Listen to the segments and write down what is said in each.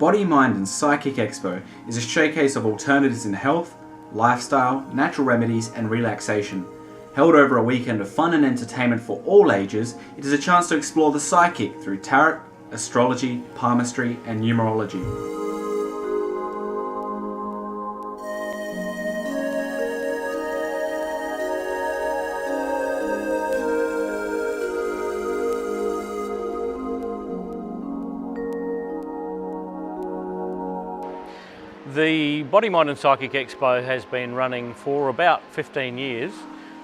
Body, Mind and Psychic Expo is a showcase of alternatives in health, lifestyle, natural remedies and relaxation. Held over a weekend of fun and entertainment for all ages, it is a chance to explore the psychic through tarot, astrology, palmistry and numerology. The Body, Mind and Psychic Expo has been running for about 15 years.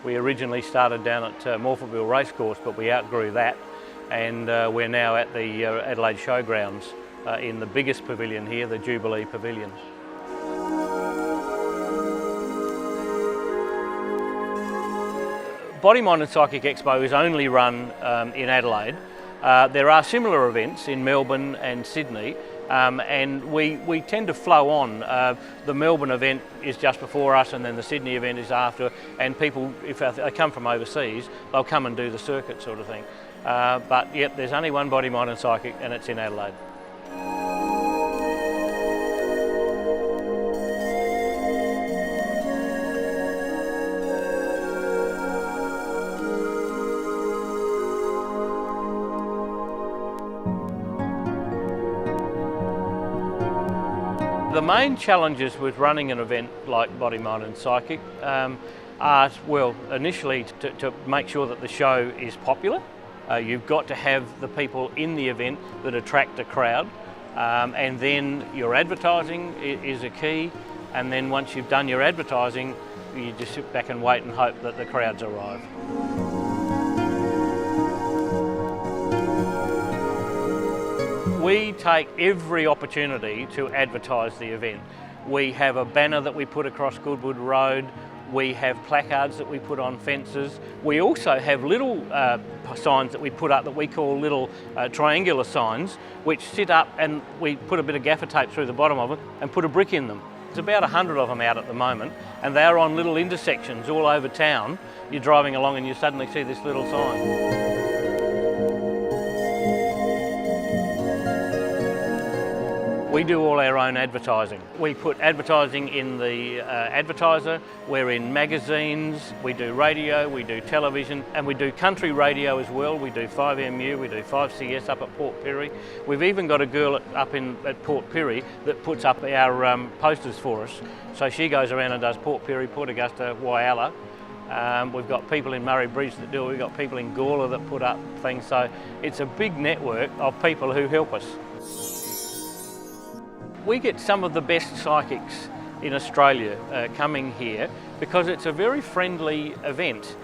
We originally started down at Morphettville Racecourse, but we outgrew that, and we're now at the Adelaide Showgrounds in the biggest pavilion here, the Jubilee Pavilion. Body, Mind and Psychic Expo is only run in Adelaide. There are similar events in Melbourne and Sydney, and we tend to flow on. The Melbourne event is just before us and then the Sydney event is after, and people, if they come from overseas, they'll come and do the circuit sort of thing. But yep, there's only one Body, Mind and Psychic and it's in Adelaide. The main challenges with running an event like Body, Mind and Psychic are, well, initially to make sure that the show is popular. You've got to have the people in the event that attract a crowd, and then your advertising is a key, and then once you've done your advertising, you just sit back and wait and hope that the crowds arrive. We take every opportunity to advertise the event. We have a banner that we put across Goodwood Road. We have placards that we put on fences. We also have little signs that we put up that we call little triangular signs, which sit up and we put a bit of gaffer tape through the bottom of it and put a brick in them. There's about 100 of them out at the moment, and they're on little intersections all over town. You're driving along and you suddenly see this little sign. We do all our own advertising. We put advertising in the advertiser, we're in magazines, we do radio, we do television, and we do country radio as well. We do 5MU, we do 5CS up at Port Pirie. We've even got a girl up at Port Pirie that puts up our posters for us. So she goes around and does Port Pirie, Port Augusta, Whyalla. We've got people in Murray Bridge that do it, we've got people in Gawler that put up things. So it's a big network of people who help us. We get some of the best psychics in Australia coming here because it's a very friendly event.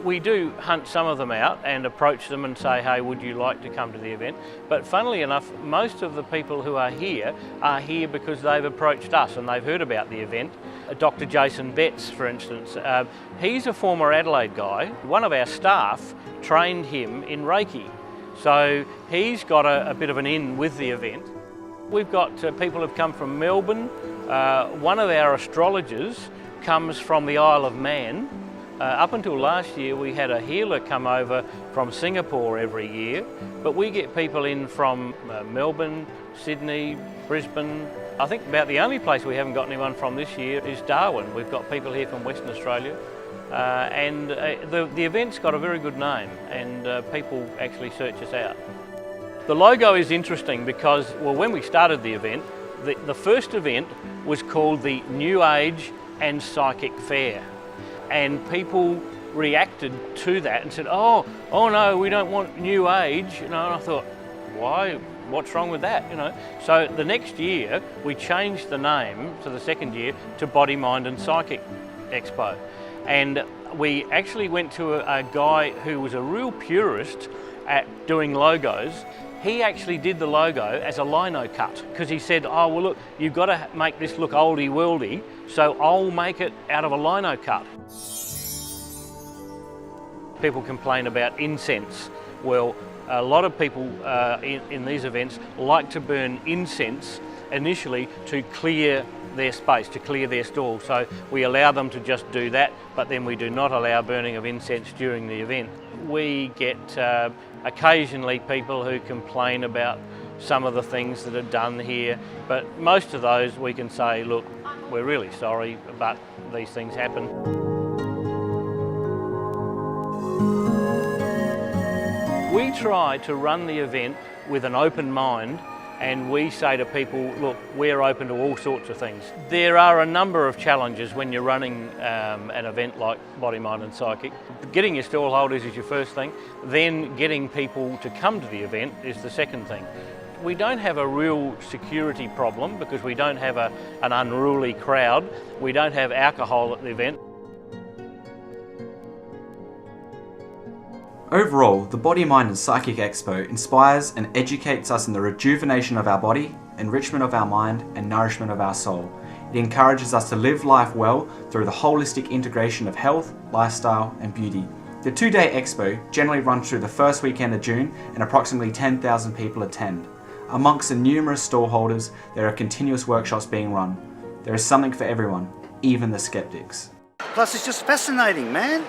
We do hunt some of them out and approach them and say, hey, would you like to come to the event? But funnily enough, most of the people who are here because they've approached us and they've heard about the event. Dr. Jason Betts, for instance, he's a former Adelaide guy. One of our staff trained him in Reiki. So he's got a bit of an in with the event. We've got people who've come from Melbourne. One of our astrologers comes from the Isle of Man. Up until last year we had a healer come over from Singapore every year, but we get people in from Melbourne, Sydney, Brisbane. I think about the only place we haven't got anyone from this year is Darwin. We've got people here from Western Australia. And the event's got a very good name and people actually search us out. The logo is interesting because, well, when we started the event, the first event was called the New Age and Psychic Fair. And people reacted to that and said, oh no, we don't want New Age. And I thought, why? What's wrong with that? So the next year, we changed the name to the second year to Body, Mind and Psychic Expo. And we actually went to a guy who was a real purist at doing logos. He actually did the logo as a lino cut because he said, oh, well, look, you've got to make this look oldie-worldy, so I'll make it out of a lino cut. People complain about incense. Well, a lot of people in these events like to burn incense initially to clear their space, to clear their stall. So we allow them to just do that, but then we do not allow burning of incense during the event. We get occasionally people who complain about some of the things that are done here, but most of those we can say, look, we're really sorry, but these things happen. We try to run the event with an open mind, and we say to people, look, we're open to all sorts of things. There are a number of challenges when you're running an event like Body, Mind and Psychic. Getting your stallholders is your first thing, then getting people to come to the event is the second thing. We don't have a real security problem because we don't have an unruly crowd. We don't have alcohol at the event. Overall, the Body, Mind and Psychic Expo inspires and educates us in the rejuvenation of our body, enrichment of our mind and nourishment of our soul. It encourages us to live life well through the holistic integration of health, lifestyle and beauty. The 2-day expo generally runs through the first weekend of June and approximately 10,000 people attend. Amongst the numerous stallholders, there are continuous workshops being run. There is something for everyone, even the skeptics. Plus it's just fascinating, man.